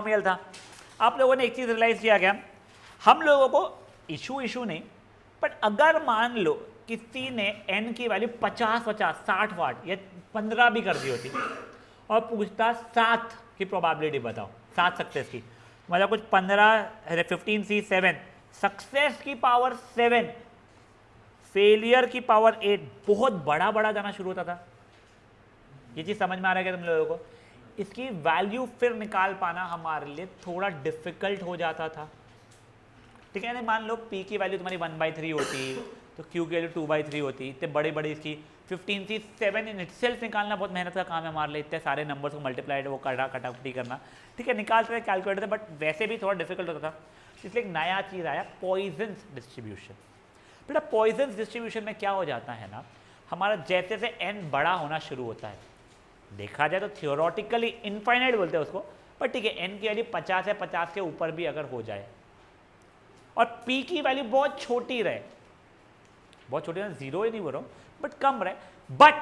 Polynomial था। आप लोगों ने एक चीज़ रियलाइज़ किया क्या, हम लोगों को इशू नहीं, बट अगर मान लो किसी ने n की वैल्यू 50 60 वाट या 15 भी कर दी होती और पूछता 7 की प्रोबेबिलिटी बताओ, 7 सक्सेस की, मतलब कुछ 15 15 C 7, सक्सेस की पावर 7, फेलियर की पावर 8, बहुत बड़ा बड़ा जाना शुरू होता था। ये चीज़ समझ में आ रहा है क्या तुम लोगों को? इसकी वैल्यू फिर निकाल पाना हमारे लिए थोड़ा डिफिकल्ट हो जाता था। ठीक है ना, मान लो p की वैल्यू तुम्हारी 1/3 होती तो q की वैल्यू 2/3 होती, इतने बड़ी बड़ी इसकी 15 से 7 इन इटसेल्फ निकालना बहुत मेहनत का काम है हमारे लिए, इतने सारे नंबर्स को मल्टीप्लाइड वो कटाकटी करना। ठीक है, निकालते थे कैलकुलेटर, बट वैसे भी थोड़ा डिफिकल्ट होता था। इसलिए एक नया चीज़ आया, पॉइजन्स डिस्ट्रीब्यूशन। बेटा पॉइजन्स डिस्ट्रीब्यूशन में क्या हो जाता है ना, हमारा जैसे जैसे n बड़ा होना शुरू होता है, देखा जाए तो थियोरेटिकली इनफाइनाइट बोलते हैं उसको, पर ठीक है n की वैल्यू 50 है, 50 के ऊपर भी अगर हो जाए और p की वैल्यू बहुत छोटी रहे, बहुत छोटी ना, जीरो ही नहीं बोल रहा हूँ, बट कम रहे, बट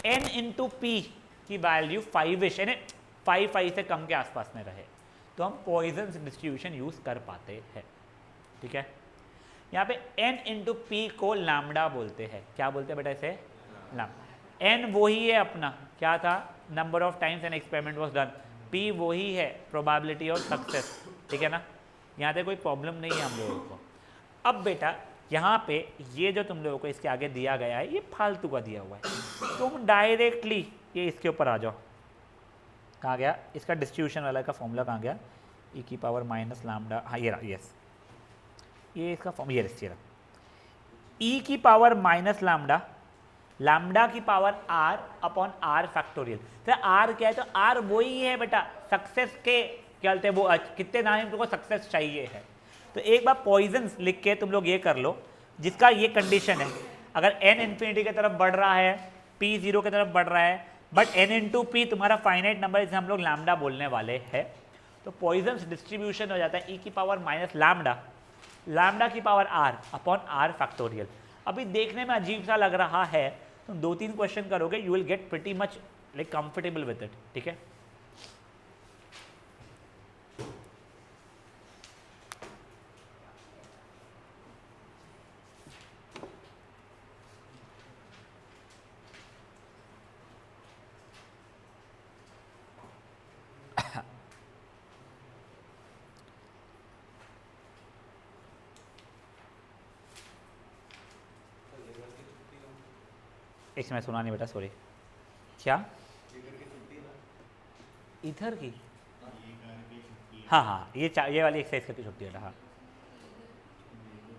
n इंटू पी की वैल्यू 5-ish यानी 5 से कम के आसपास में रहे, तो हम पॉइजन्स डिस्ट्रीब्यूशन यूज कर पाते हैं। ठीक है, यहाँ पे n इंटू पी को लैम्डा बोलते हैं। क्या बोलते हैं बेटा इसे? लैम्डा। n वही है अपना, क्या था, number of times an experiment was done, p वही है, प्रोबेबिलिटी ऑफ सक्सेस। ठीक है ना, यहाँ पे कोई प्रॉब्लम नहीं है हम लोगों को। अब बेटा यहाँ पे ये जो तुम लोगों को इसके आगे दिया गया है, ये फालतू का दिया हुआ है, तुम डायरेक्टली ये इसके ऊपर आ जाओ। कहाँ गया इसका डिस्ट्रीब्यूशन वाला का फॉर्मूला, कहाँ गया, e की पावर माइनस लैम्डा, हाँ ये रहा, यस ये इसका फॉर्म, ये रहा, e की पावर माइनस लैम्डा, लैम्डा की power r upon r factorial. तो r क्या है, तो r वही है बेटा सक्सेस के, क्या बोलते हैं वो, कितने नाम तुमको सक्सेस चाहिए है। तो एक बार पॉइजन्स लिख के तुम लोग ये कर लो, जिसका ये कंडीशन है, अगर n इन्फिनिटी की तरफ बढ़ रहा है, p 0 की तरफ बढ़ रहा है, बट n इंटू पी तुम्हारा फाइनाइट नंबर, जिसे हम लोग लैम्डा बोलने वाले हैं, तो पॉइजन्स डिस्ट्रीब्यूशन हो जाता है e की पावर माइनस लैम्डा, लैम्डा की power r upon r factorial. अभी देखने में अजीब सा लग रहा है, तुम 2-3 क्वेश्चन करोगे, you will get pretty much like comfortable with it. ठीक है, एक मैं सुना नहीं बेटा, सॉरी। क्या इधर की? हाँ हाँ, ये वाली एक्सरसाइज की छुट्टी है। हाँ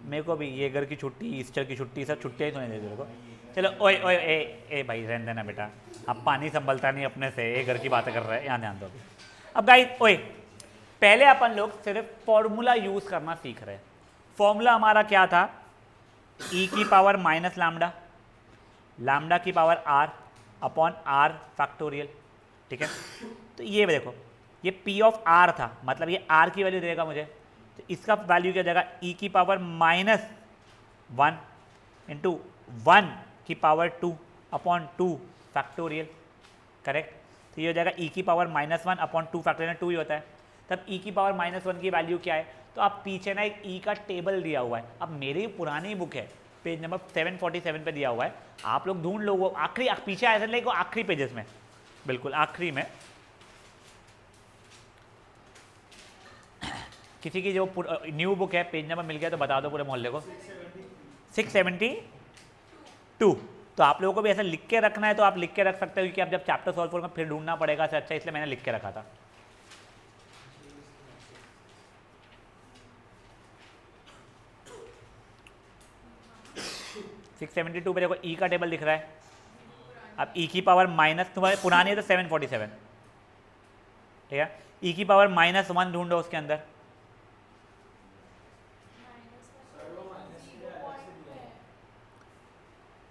मेरे को भी ये घर की छुट्टी, ईस्टर की छुट्टी, सब छुट्टियाँ ही तो नहीं देती मेरे को। चलो ओए ओए ए भाई रहने देना बेटा, अब पानी संभलता नहीं अपने से, ये घर की बातें कर रहे हैं, यहाँ ध्यान दो अभी। अब गाइस ओए, पहले अपन लोग सिर्फ फॉर्मूला यूज करना सीख रहे हैं। फॉर्मूला हमारा क्या था, e की पावर माइनस लैम्डा, लैम्डा की power r upon r factorial. ठीक है, तो ये देखो, ये p ऑफ r था, मतलब ये r की वैल्यू देगा मुझे, तो इसका वैल्यू क्या जाएगा, e की पावर माइनस 1 इंटू 1 की पावर 2 अपॉन 2 फैक्टोरियल। करेक्ट, तो ये हो जाएगा e की पावर माइनस 1 अपॉन 2 फैक्टोरियल, 2 ही होता है। तब e की पावर माइनस 1 की वैल्यू क्या है, तो आप पीछे ना एक e का टेबल दिया हुआ है, अब मेरी पुरानी बुक है, पेज नंबर 747 पे दिया हुआ है, आप लोग ढूंढ लो, वो आखिरी पीछे ऐसे लेको आखिरी पेजेस में, बिल्कुल आखिरी में। किसी की जो न्यू बुक है, पेज नंबर मिल गया तो बता दो पूरे मोहल्ले को। 672। तो आप लोगों को भी ऐसा लिख के रखना है तो आप लिख के रख सकते हो, क्योंकि आप जब चैप्टर सॉल्व करोगे फिर ढूंढना पड़ेगा, से अच्छा इसलिए मैंने लिख के रखा था। सिक्स 72 पे देखो e का टेबल दिख रहा है, अब e की पावर माइनस, तुम्हारे पुरानी है तो 747, ठीक है, e की पावर माइनस 1 ढूंढो उसके अंदर,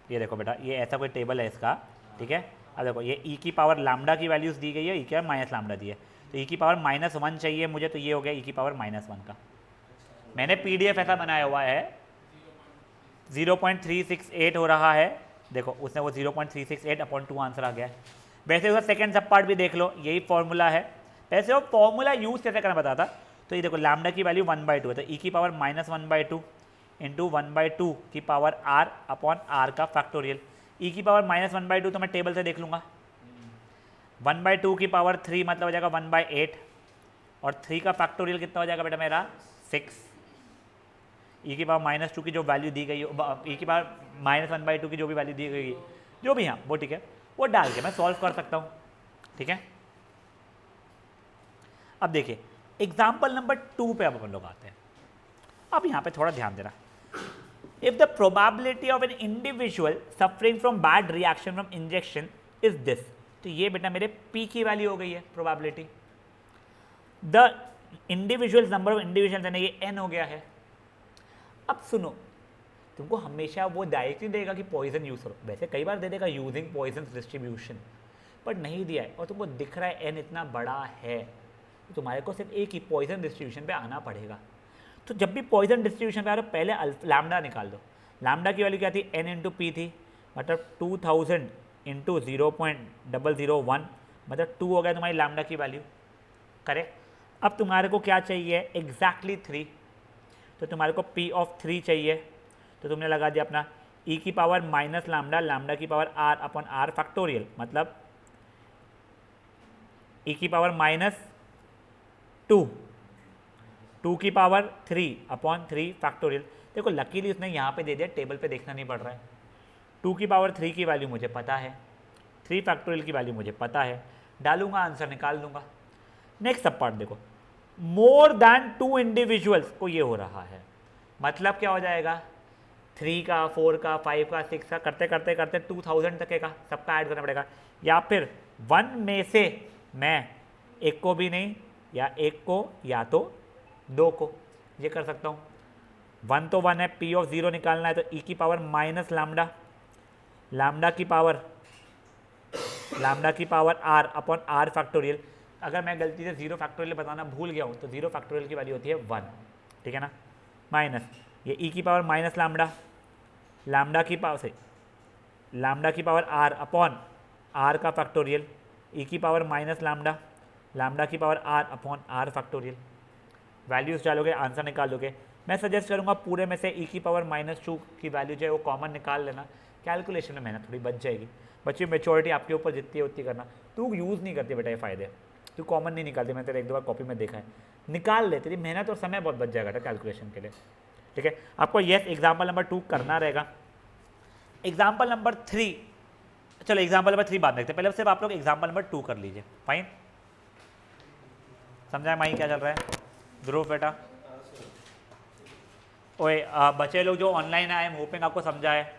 ये देखो बेटा, ये ऐसा कोई टेबल है इसका। ठीक है, अब देखो ये e की पावर लैम्डा की वैल्यूज दी गई है, e की पावर माइनस लैम्डा दी है, तो e की पावर माइनस 1 चाहिए मुझे, तो ये हो गया e की पावर माइनस 1 का। मैंने पीडीएफ ऐसा बनाया हुआ है, 0.368 हो रहा है, देखो उसने वो 0.368 अपॉन 2 आंसर आ गया है। वैसे उसका सेकंड सब पार्ट भी देख लो, यही फॉर्मूला है, वैसे वो फॉर्मूला यूज कैसे करना बताता। तो ये देखो लैम्डा की वैल्यू 1/2 है, तो ई की पावर -1/2 इंटू 1/2 की पावर आर अपॉन आर का फैक्टोरियल। ई की पावर -1/2 तो मैं टेबल से देख लूँगा। 1/2 की पावर 3 मतलब हो जाएगा 1/8 और 3 का फैक्टोरियल कितना हो जाएगा बेटा मेरा 6। ई की पावर -2 की जो वैल्यू दी गई ई की पावर -1/2 की जो भी वैल्यू दी गई जो भी हाँ वो ठीक है, वो डाल के मैं सॉल्व कर सकता हूँ। ठीक है, अब देखिए एग्जाम्पल नंबर 2 पे अब अपन लोग आते हैं। अब यहाँ पे थोड़ा ध्यान देना। If the probability of an individual suffering from bad reaction from injection is this, तो ये बेटा मेरे पी की वैल्यू हो गई है probability. The individual number of individual यानी ये एन हो गया है। अब सुनो, तुमको हमेशा वो डायरेक्टली देगा कि पॉइजन यूज करो, वैसे कई बार दे देगा यूजिंग पॉइजन डिस्ट्रीब्यूशन, बट नहीं दिया है और तुमको दिख रहा है एन इतना बड़ा है, तो तुम्हारे को सिर्फ एक ही पॉइजन डिस्ट्रीब्यूशन पे आना पड़ेगा। तो जब भी पॉइजन डिस्ट्रीब्यूशन पे आ रहे हो पहले लैम्डा निकाल दो। लैम्डा की वैल्यू क्या थी, एन इंटू पी थी, मतलब 2000 इंटू 0.001 मतलब 2 हो गया तुम्हारी लैम्डा की वैल्यू। करेक्ट। अब तुम्हारे को क्या चाहिए, एग्जैक्टली 3, तो तुम्हारे को पी ऑफ 3 चाहिए, तो तुमने लगा दिया अपना ई की पावर माइनस लैम्डा, लैम्डा की power R upon R factorial, मतलब ई की पावर -2, 2 की पावर 3 अपॉन 3 फैक्टोरियल। देखो लकीली उसने यहाँ पे दे दिया, टेबल पे देखना नहीं पड़ रहा है। 2 की पावर 3 की वैल्यू मुझे पता है, 3 फैक्टोरियल की वैल्यू मुझे पता है, डालूंगा आंसर निकाल लूँगा। नेक्स्ट सब पार्ट देखो, मोर देन 2 इंडिविजुअल्स को ये हो रहा है, मतलब क्या हो जाएगा 3 का 4 का 5 का 6 का करते करते करते 2000 तक का सबका ऐड करना पड़ेगा, या फिर 1 में से मैं एक को भी नहीं या एक को या तो 2 को ये कर सकता हूँ। 1 तो 1 है, पी ऑफ 0 निकालना है, तो ई की पावर माइनस लैम्डा, लैम्डा की power R upon R factorial. अगर मैं गलती से 0 फैक्टोरियल बताना भूल गया हूँ तो 0 फैक्टोरियल की वैल्यू होती है 1, ठीक है ना, माइनस ये ई की पावर माइनस लैम्डा, लैम्डा की पावर आर अपॉन आर का फैक्टोरियल, ई की पावर माइनस लैम्डा, लैम्डा की power R upon R factorial. Values डालोगे आंसर निकाल दोगे। मैं सजेस्ट करूंगा पूरे में से ई की पावर -2 की वैल्यू जो है वो कॉमन निकाल लेना, कैलकुलेशन में मेहनत थोड़ी बच जाएगी। बच्ची मेच्योरिटी आपके ऊपर जितनी है उतनी करना, तू यूज़ नहीं करती बेटा ये फ़ायदे, तू कॉमन नहीं निकालती, मैंने तेरे एक दो बार कॉपी में देखा है, निकाल ले, तेरी मेहनत और समय बहुत बच जाएगा बेटा कैलकुलेशन के लिए। ठीक है, आपको यस एग्जाम्पल नंबर 2 करना रहेगा। एग्जाम्पल नंबर 3, चलो एग्जाम्पल नंबर 3 बात देखते हैं, पहले सिर्फ आप लोग एग्जाम्पल नंबर 2 कर लीजिए। फाइन, समझाए माही क्या चल रहा है? ध्रुव बेटा ओए बच्चे लोग जो ऑनलाइन आए, हम होपिंग आपको समझा है।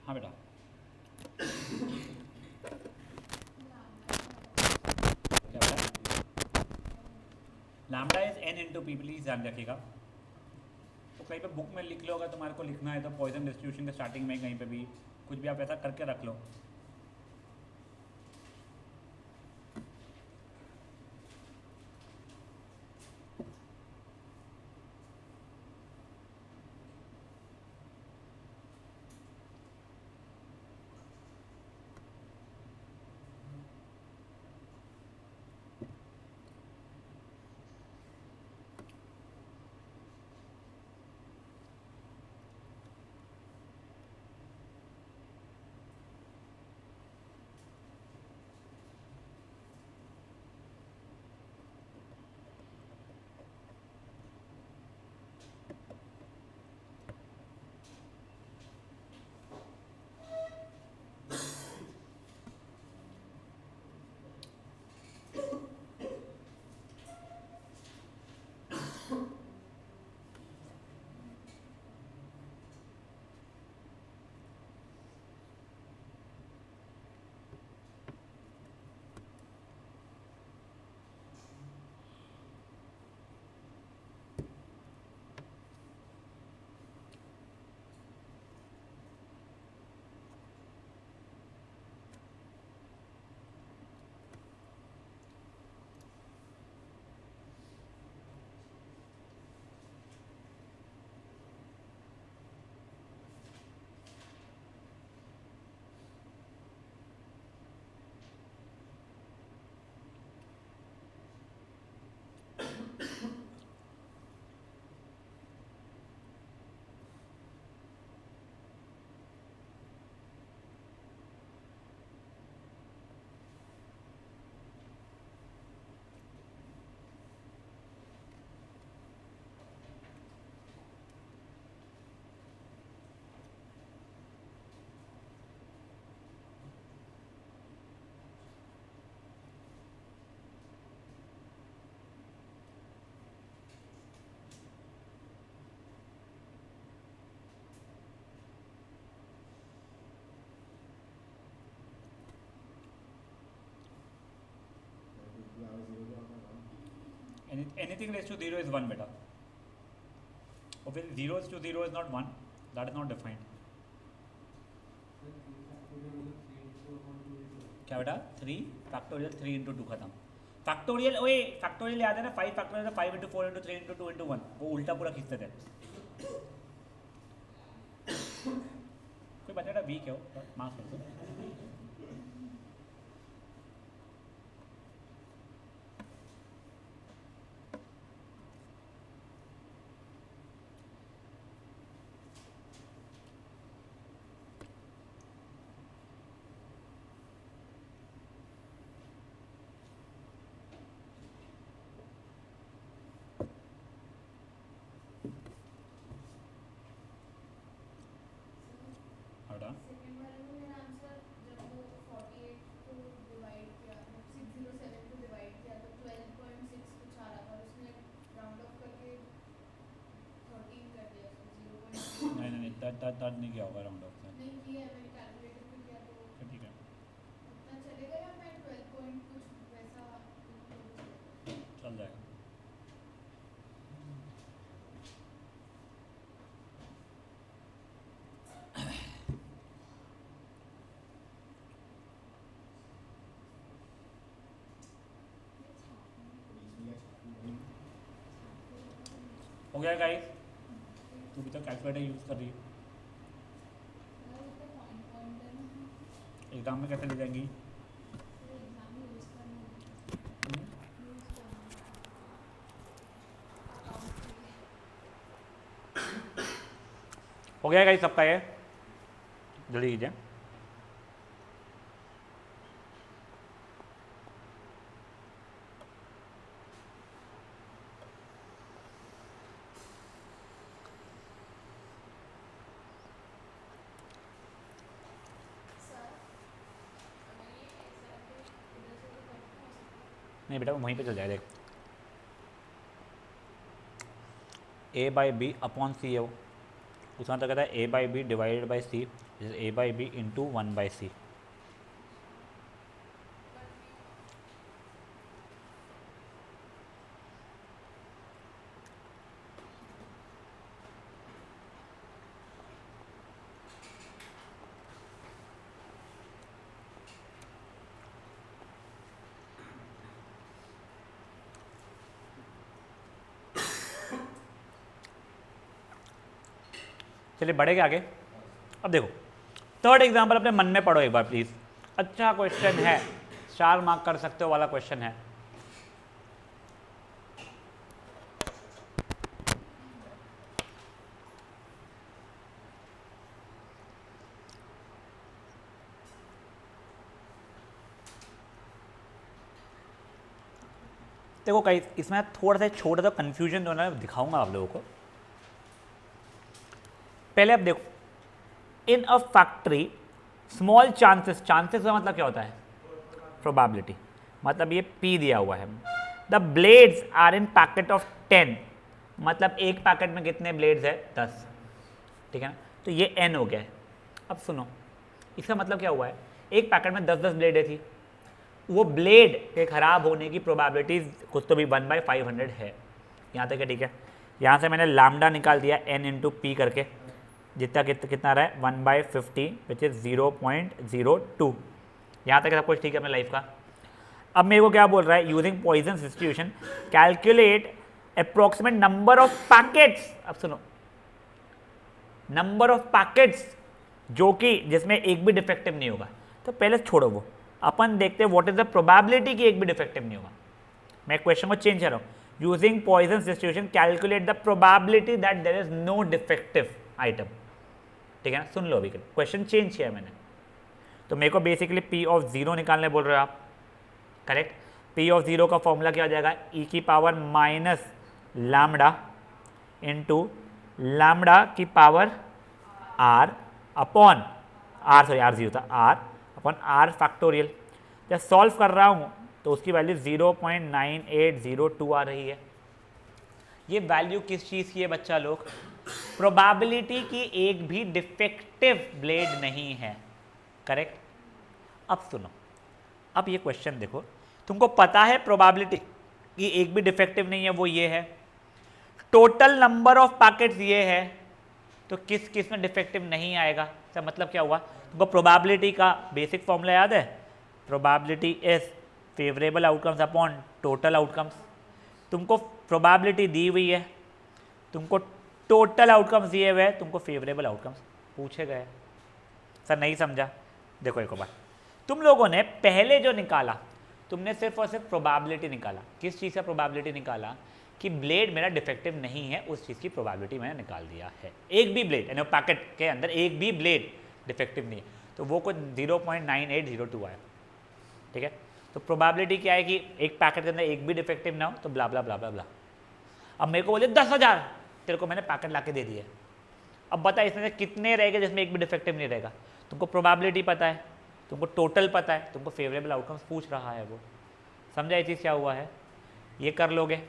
हाँ बेटा lambda is n into P, please ध्यान रखिएगा। तो कहीं पे बुक में लिख लो, अगर तुम्हारे को लिखना है तो पॉइजन डिस्ट्रीब्यूशन के स्टार्टिंग में कहीं पे भी कुछ भी आप ऐसा करके रख लो। anything raised to 0 is 1 beta. Obviously 0 to 0 is not 1, that is not defined. क्या बेटा 3 फैक्टोरियल 3 इंटू 2 खत्म. फैक्टोरियल ओए फैक्टोरियल याद है ना 5 factorial 5 into 4 into 3 into 2 into 1 वो उल्टा पूरा खींचते थे. कोई बच्चा वीक है वो मार्क्स कर दो. नहीं नहीं किया होगा राउंड ऑफ नहीं किया मैंने कैलकुलेटर पे किया तो ठीक है उतना चलेगा या मैं 12 पॉइंट कुछ वैसा चल जाएगा. हो गया गाइस. तू भी तो कैलकुलेटर यूज़ कर रही है. एग्जाम में कैसे ले जाएंगी. हो गया गाइस सबका ये जल्दी कीजिए. नहीं बेटा वो वहीं पे चल जाएगा. देख A by B upon C है वो उसका तो कहता है A by B divided by C is A by B into 1 by C. चलिए बढ़ेगा आगे. अब देखो थर्ड एग्जांपल अपने मन में पढ़ो एक बार प्लीज. अच्छा क्वेश्चन है 4 मार्क कर सकते हो वाला क्वेश्चन है. देखो कई इसमें थोड़ा सा छोटा सा कंफ्यूजन जो है दिखाऊंगा आप लोगों को. पहले अब देखो इन अ फैक्ट्री स्मॉल चांसेस का मतलब क्या होता है प्रोबेबिलिटी. मतलब ये P दिया हुआ है. The blades are in packet of 10 मतलब एक पैकेट में कितने ब्लेड्स है 10. ठीक है ना. तो ये N हो गया है. अब सुनो इसका मतलब क्या हुआ है एक पैकेट में 10 ब्लेडें थी. वो ब्लेड के खराब होने की प्रोबेबिलिटीज कुछ तो भी 1/500 है. यहाँ तक है ठीक है. यहाँ से मैंने लैम्डा निकाल दिया N इंटू पी करके जितना कितना रहा है 1/50 विच इज़ 0.02. यहाँ तक सब कुछ ठीक है अपने लाइफ का. अब मेरे को क्या बोल रहा है using Poisson substitution calculate approximate number of packets. अब सुनो नंबर ऑफ पैकेट्स जो कि जिसमें एक भी डिफेक्टिव नहीं होगा. तो पहले छोड़ो वो अपन देखते हैं व्हाट इज द प्रोबेबिलिटी कि एक भी डिफेक्टिव नहीं होगा. मैं क्वेश्चन को चेंज कर रहा हूँ. Using Poisson substitution calculate the probability that there is no defective item. ठीक है ना. सुन लो अभी क्वेश्चन चेंज किया मैंने. तो मेरे को बेसिकली P ऑफ 0 निकालने बोल रहे हो आप. करेक्ट. P ऑफ 0 का फॉर्मूला क्या हो जाएगा e की power minus lambda into lambda की power r upon r sorry r 0 था r अपॉन r फैक्टोरियल. जब सॉल्व कर रहा हूँ तो उसकी वैल्यू 0.9802 आ रही है. ये वैल्यू किस चीज़ की है बच्चा लोग प्रोबेबिलिटी की एक भी डिफेक्टिव ब्लेड नहीं है. करेक्ट. अब सुनो अब ये क्वेश्चन देखो तुमको पता है प्रोबेबिलिटी ये एक भी डिफेक्टिव नहीं है, वो ये है। टोटल नंबर ऑफ पैकेट्स ये है, तो किस किस में डिफेक्टिव नहीं आएगा। इसका मतलब क्या हुआ, तुमको प्रोबेबिलिटी का बेसिक फॉर्मूला याद है, probability is favourable outcomes upon total outcomes. तुमको प्रोबेबिलिटी दी हुई है, तुमको टोटल आउटकम्स दिए हुए हैं, तुमको फेवरेबल आउटकम्स पूछे गए। सर नहीं समझा, देखो एक बार, तुम लोगों ने पहले जो निकाला, तुमने सिर्फ और सिर्फ प्रोबेबिलिटी निकाला। किस चीज़ का प्रोबेबिलिटी निकाला, कि ब्लेड मेरा डिफेक्टिव नहीं है, उस चीज़ की प्रोबेबिलिटी मैंने निकाल दिया है। एक भी ब्लेड यानी पैकेट के अंदर एक भी ब्लेड डिफेक्टिव नहीं है, तो वो कुछ 0.9802 आया, ठीक है। तो प्रोबेबिलिटी क्या है कि एक पैकेट के अंदर एक भी डिफेक्टिव ना हो, तो ब्ला ब्ला ब्ला ब्ला ब्ला। अब मेरे को बोले 10,000, तेरे को मैंने पैकेट ला के दे दिया। अब बता इसमें से कितने रहेंगे जिसमें एक भी डिफेक्टिव नहीं रहेगा। तुमको प्रोबेबिलिटी पता है, तुमको टोटल पता है, तुमको फेवरेबल आउटकम्स पूछ रहा है वो। समझा ये चीज़ क्या हुआ है, ये कर लोगे।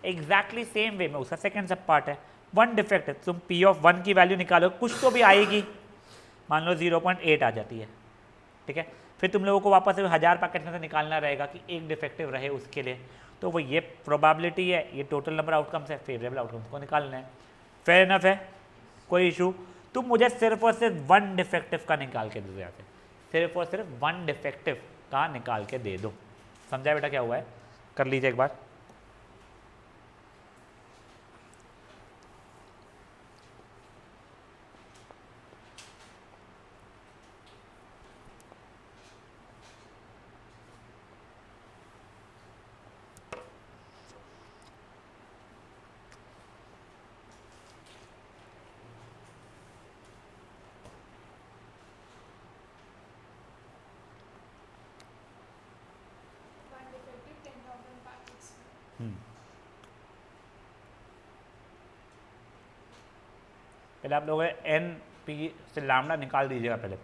एग्जैक्टली सेम वे में उसका सेकेंड सब पार्ट है, वन डिफेक्टिव, तुम पी ऑफ वन की वैल्यू निकालो, कुछ तो भी आएगी, मान लो 0.8 आ जाती है, ठीक है। फिर तुम लोगों को वापस 1000 पैकेट में से निकालना रहेगा कि एक डिफेक्टिव रहे उसके लिए, तो वो ये प्रोबेबिलिटी है, ये टोटल नंबर आउटकम्स है, फेवरेबल आउटकम्स को निकालना है। फेयर इनफ है, कोई इशू। तुम मुझे सिर्फ और सिर्फ वन डिफेक्टिव का निकाल के दे दो, यहाँ पे सिर्फ और सिर्फ वन डिफेक्टिव का निकाल के दे दो। समझा बेटा क्या हुआ है, कर लीजिए एक बार। पहले आप लोग एन पी से लैम्डा निकाल दीजिएगा पहले।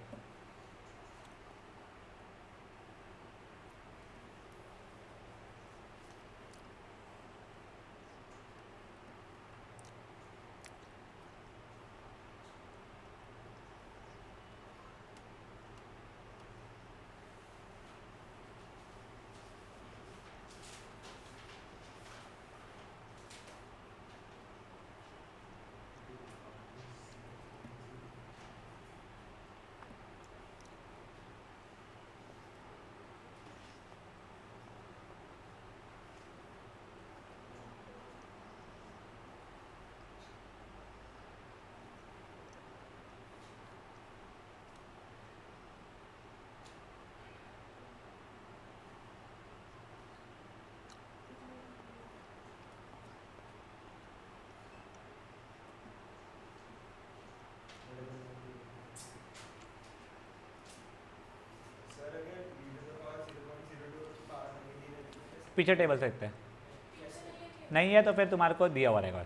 पीछे टेबल से देखते हैं, नहीं है तो फिर तुम्हारे को दिया हुआ रहेगा।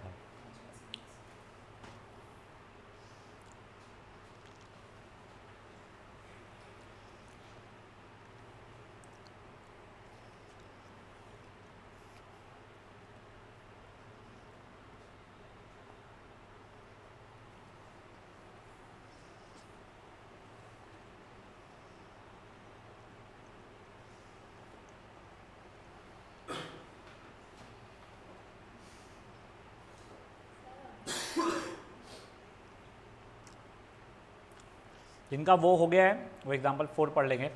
जिनका वो हो गया है वो एग्जाम्पल 4 पढ़ लेंगे।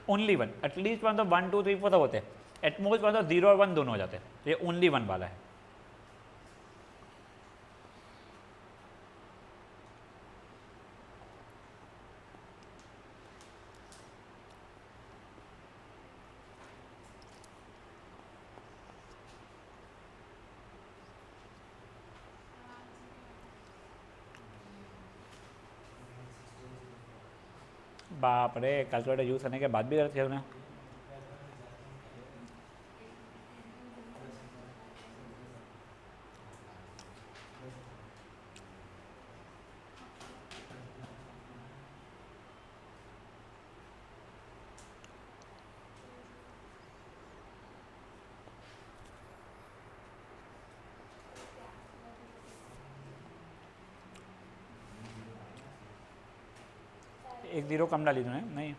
ओनली वन, एटलीस्ट वन तो 1 2 3 4 सब होते हैं, एटमोस्ट वन तो 0 और 1 दोनों हो जाते हैं, ये ओनली वन वाला है। बाप रे, कैलकुलेटर यूज़ करने के बाद भी गलत किया उन्हें। एक जीरो कम डाली तूने, नहीं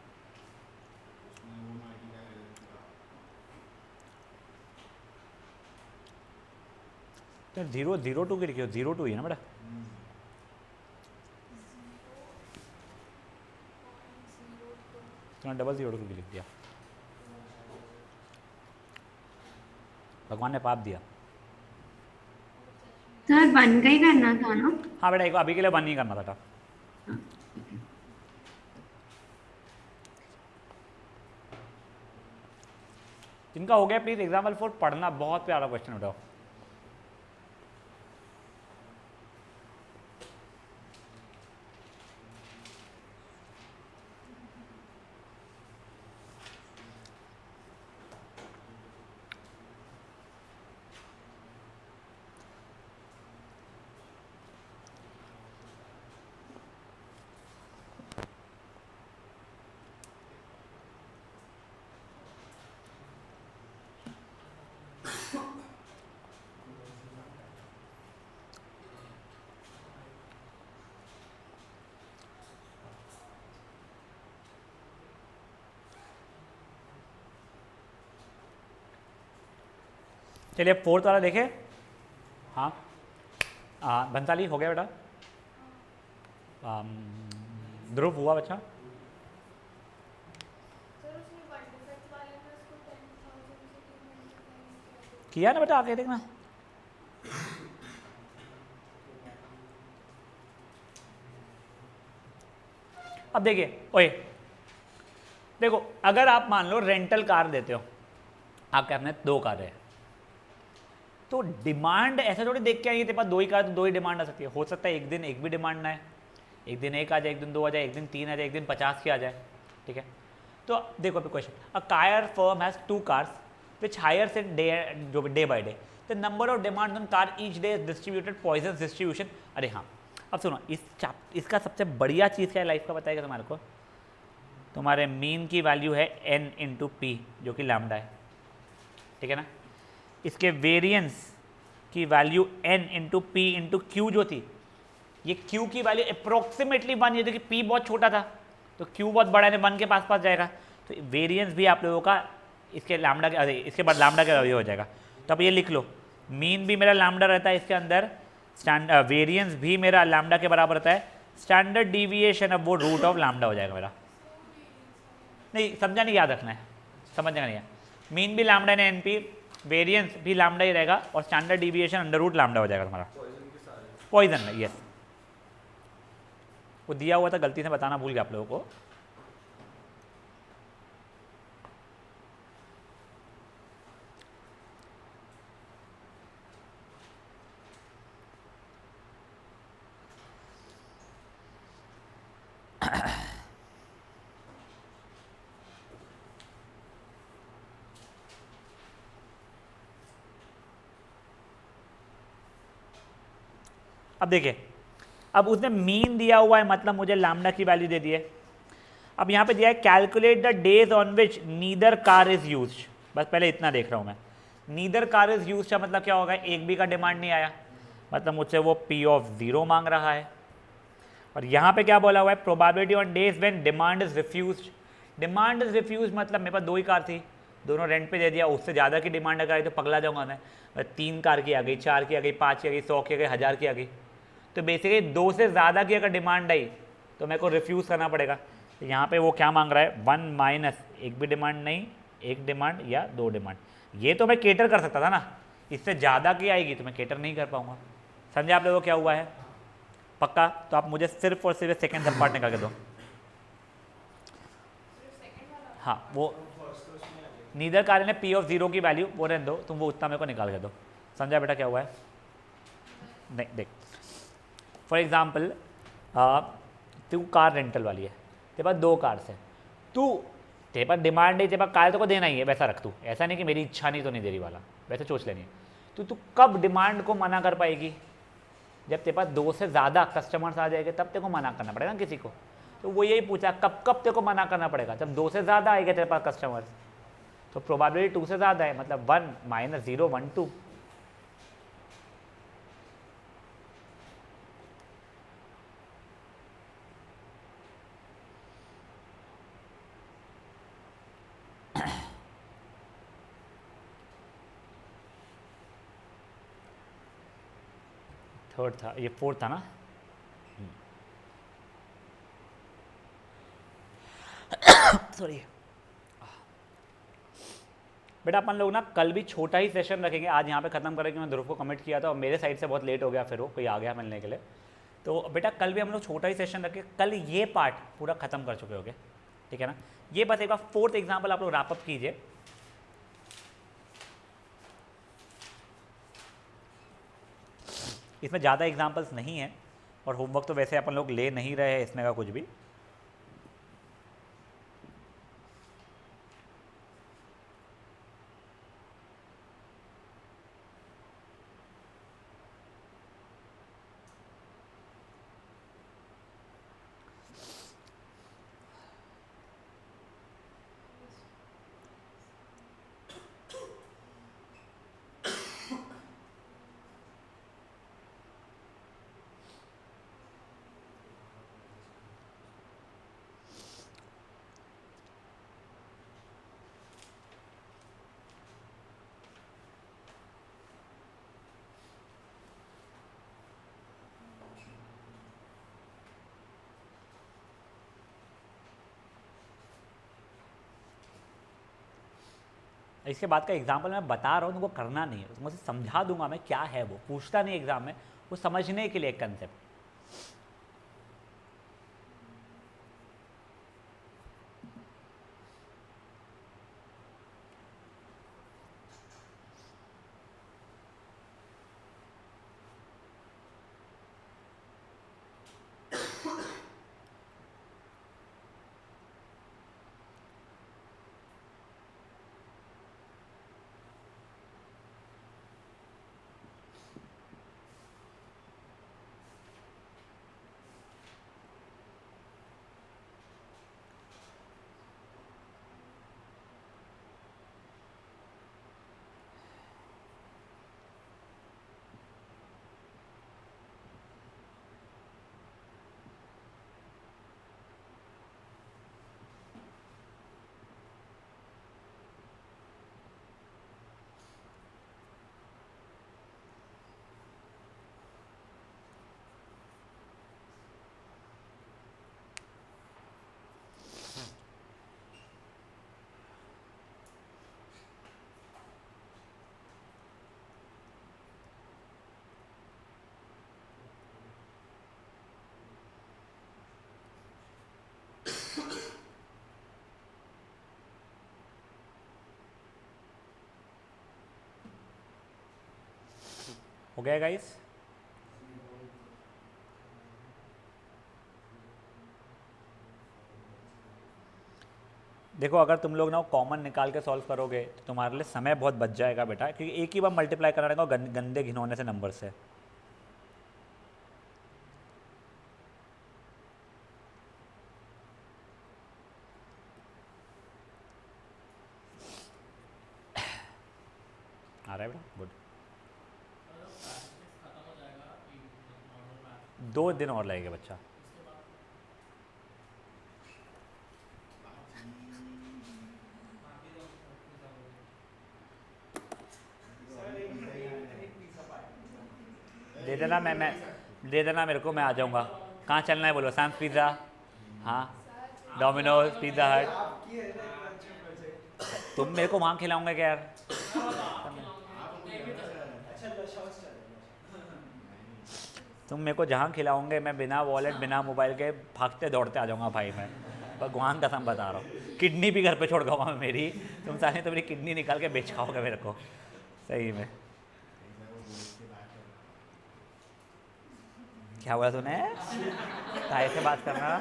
तो 002 की लिखी हो, 02 ही है ना बेटा। तूने डबल 002 की लिख दिया, भगवान ने पाप दिया। सर 1 का ही करना था ना? हाँ बेटा, एक अभी के लिए 1 नहीं करना था। हाँ, ठीक है। जिनका हो गया प्लीज एग्जाम्पल 4 पढ़ना, बहुत प्यारा क्वेश्चन उठाओ। चलिए फोर्थ वाला देखे। हाँ बंसाली हो गया बेटा। ध्रुव हुआ बच्चा? किया ना बेटा, आगे देखना। अब देखिए ओए, देखो अगर आप मान लो रेंटल कार देते हो, आपके अपने 2 कार है, तो डिमांड ऐसा थोड़ी देख के आइए तेरे पास 2 ही कार तो 2 ही डिमांड आ सकती है। हो सकता है एक दिन एक भी डिमांड ना है, एक दिन 1 आ जाए, एक दिन 2 आ जाए, एक दिन 3 आ जाए, एक दिन 50 की आ जाए, ठीक है। तो देखो अभी question, a car firm has 2 cars which hires in day by day, the number of demand on car each day is distributed Poisson distribution. अरे हाँ, अब सुनो, इसका सबसे बढ़िया चीज़ क्या है लाइफ का बताएगा तुम्हारे को। तुम्हारे मीन की वैल्यू है n इंटू पी, जो कि लैम्डा है, ठीक है ना। इसके वेरिएंस की value n into P into Q जो थी, ये q की वैल्यू अप्रोक्सीमेटली 1, ये देखिए p बहुत छोटा था तो q बहुत बड़ा है, 1 के पास पास जाएगा, तो वेरिएंस भी आप लोगों का इसके लैम्डा के, अरे इसके बाद लैम्डा के वैल्यू हो जाएगा। तो अब ये लिख लो, मीन भी मेरा लैम्डा रहता है इसके अंदर, वेरिएंस भी मेरा लैम्डा के बराबर रहता है, स्टैंडर्ड डिविएशन अब वो रूट ऑफ लैम्डा हो जाएगा मेरा। नहीं समझा नहीं, याद रखना है, समझना नहीं है। मीन भी लैम्डा है एनपी, वेरिएंस भी लैम्डा ही रहेगा, और standard deviation under root lambda हो जाएगा तुम्हारा। पॉइजन में यस, वो दिया हुआ था, गलती से बताना भूल गया आप लोगों को। अब देखिए, अब उसने मीन दिया हुआ है, मतलब मुझे लैम्डा की वैल्यू दे दी है। अब यहाँ पे दिया है calculate the days on which neither car is used, बस पहले इतना देख रहा हूँ मैं। नीदर कार इज यूज्ड का मतलब क्या होगा, एक भी का डिमांड नहीं आया, मतलब मुझसे वो P ऑफ 0 मांग रहा है। और यहाँ पे क्या बोला हुआ है, probability on days when demand is refused. Demand is refuse मतलब मेरे पास 2 ही कार थी, दोनों रेंट पे दे दिया, उससे ज़्यादा की डिमांड अगर आई तो पगला जाऊंगा मैं। 3 कार की आ गई, 4 की आ गई, 5 की आ गई, 100 की आ गई, 1000 की आ गई। तो बेसिकली 2 से ज़्यादा की अगर डिमांड आई तो मेरे को रिफ्यूज़ करना पड़ेगा। तो यहाँ पे वो क्या मांग रहा है, 1 माइनस एक भी डिमांड नहीं, एक डिमांड या 2 डिमांड। ये तो मैं केटर कर सकता था ना, इससे ज़्यादा की आएगी तो मैं केटर नहीं कर पाऊंगा। समझे आप लोगों को क्या हुआ है पक्का? तो आप मुझे सिर्फ और सिर्फ सेकेंड सब पार्ट निकाल के दो। हाँ वो नीदर कार ने P ऑफ 0 की वैल्यू वो रहने दो, तुम वो उतना मेरे को निकाल के दो। समझा बेटा क्या हुआ है? नहीं देख, फॉर एग्जाम्पल तू कार रेंटल वाली है, तेरे पास 2 कार्स है, तेरे पास डिमांड है, तेरे पास कार तो को देना ही है, वैसा रख तू, ऐसा नहीं कि मेरी इच्छा नहीं तो नहीं दे रही वाला, वैसे सोच लेनी है। तू कब डिमांड को मना कर पाएगी, जब तेरे पास 2 से ज़्यादा कस्टमर्स आ जाएंगे तब तेरे को मना करना पड़ेगा ना किसी को। तो वो यही पूछा कब कब तेरे को मना करना पड़ेगा, जब 2 से ज़्यादा आएंगे तेरे पास कस्टमर्स, तो प्रोबेबिलिटी 2 से ज़्यादा है, मतलब 1 माइनस 0 1 2। थर्ड था, ये फोर्थ था ना। सॉरी बेटा, अपन लोग ना कल भी छोटा ही सेशन रखेंगे, आज यहाँ पे ख़त्म करेंगे। मैं ध्रुव को कमिट किया था और मेरे साइड से बहुत लेट हो गया, फिर वो कोई आ गया मिलने के लिए। तो बेटा कल भी हम लोग छोटा ही सेशन रखें, कल ये पार्ट पूरा ख़त्म कर चुके होगे, ठीक है ना। ये बस एक बार फोर्थ एग्जाम्पल आप लोग रैपअप कीजिए। इसमें ज़्यादा एग्जाम्पल्स नहीं है और होमवर्क तो वैसे अपन लोग ले नहीं रहे हैं इसमें का कुछ भी। इसके बाद का एग्जाम्पल मैं बता रहा हूँ, तुमको करना नहीं है, तुमको सिर्फ समझा दूंगा मैं क्या है, वो पूछता नहीं एग्जाम में, वो समझने के लिए एक कंसेप्ट। हो गया गाइस? देखो अगर तुम लोग ना कॉमन निकाल के सॉल्व करोगे तो तुम्हारे लिए समय बहुत बच जाएगा बेटा, क्योंकि एक ही बार मल्टीप्लाई करना रहेगा गंदे घिनौने से नंबर से। आ रहा है बेटा? गुड। 2 दिन और लगेगा बच्चा। दे देना, मैं दे देना मेरे को, मैं आ जाऊँगा। कहाँ चलना है बोलो? सैम्स पिज़्ज़ा, हाँ, डोमिनोज, पिज़्ज़ा हट। तुम मेरे को वहाँ खिलाऊंगे क्या यार? तुम मेरे को जहाँ खिलाओगे मैं बिना वॉलेट बिना मोबाइल के भागते दौड़ते आ जाऊँगा भाई। मैं भगवान कसम बता रहा हूँ, किडनी भी घर पे छोड़ दूँगा मैं मेरी। तुम सारे तो मेरी किडनी निकाल के बेच खाओगे मेरे को, सही में। क्या बोला तूने? काय से बात करना?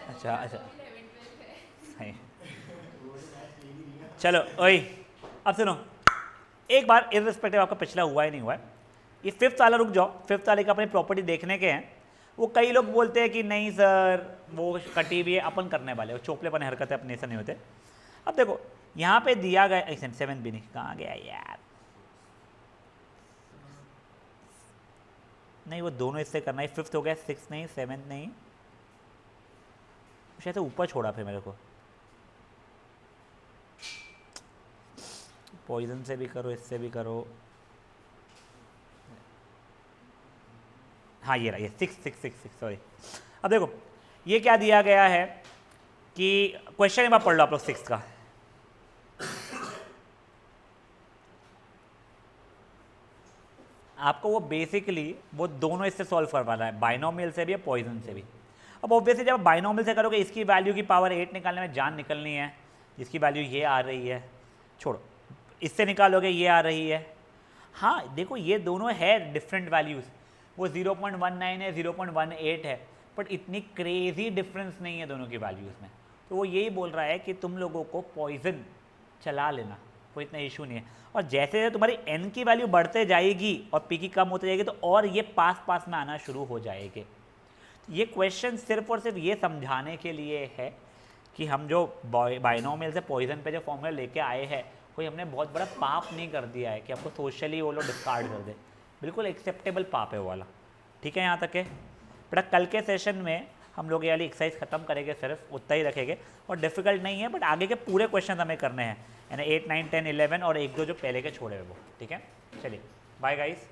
अच्छा अच्छा, सही। चलो ओए, अब सुनो एक बार, इररिस्पेक्टिव आपका पिछला हुआ ही नहीं हुआ है, ये फिफ्थ वाला रुक जाओ। फिफ्थ वाले का अपनी प्रॉपर्टी देखने के हैं। वो कई लोग बोलते हैं कि नहीं सर वो कटी हुई है, अपन करने वाले, वो चोपलेपन हरकतें अपने से नहीं होते। अब देखो यहाँ पे दिया गया, सेवन भी नहीं, कहाँ गया यार? नहीं वो दोनों इससे करना है, फिफ्थ हो गया, सिक्स नहीं, सेवन नहीं, शायद ऊपर छोड़ा फिर मेरे को। पॉइजन से भी करो, इससे भी करो, हाँ ये रहा, ये 6 6 6 6 सॉरी। अब देखो ये क्या दिया गया है कि क्वेश्चन एक बार पढ़ लो आप लोग 6 का। आपको वो बेसिकली वो दोनों इससे सॉल्व करवाना है, बाइनोमियल से भी और पॉइजन से भी। अब ऑब्वियसली जब बाइनोमियल से करोगे इसकी वैल्यू की पावर 8 निकालने में जान निकलनी है, जिसकी वैल्यू ये आ रही है, छोड़ो इससे निकालोगे ये आ रही है। हाँ देखो ये दोनों है डिफरेंट वैल्यूज़, वो 0.19 है 0.18 है, बट इतनी क्रेजी डिफरेंस नहीं है दोनों की वैल्यूज़ में। तो वो यही बोल रहा है कि तुम लोगों को पॉइजन चला लेना, कोई इतना इशू नहीं है। और जैसे जैसे तुम्हारी n की वैल्यू बढ़ते जाएगी और p की कम होती जाएगी तो और ये पास में आना शुरू हो जाएंगे। ये क्वेश्चन सिर्फ और सिर्फ ये समझाने के लिए है कि हम जो बाइनोमियल से पॉइजन पे जो फॉर्मूला लेके आए हैं कोई हमने बहुत बड़ा पाप नहीं कर दिया है कि आपको सोशली वो लोग डिस्कार्ड कर दे, बिल्कुल एक्सेप्टेबल पाप है वो वाला। ठीक है यहाँ तक है बेटा। कल के सेशन में हम लोग ये वाली एक्सरसाइज खत्म करेंगे, सिर्फ उतना ही रखेंगे और डिफिकल्ट नहीं है, बट आगे के पूरे क्वेश्चन हमें करने हैं, यानी 8 9 10 11 और 1 2 जो पहले के छोड़े हुए वो। ठीक है चलिए बाय गाइस।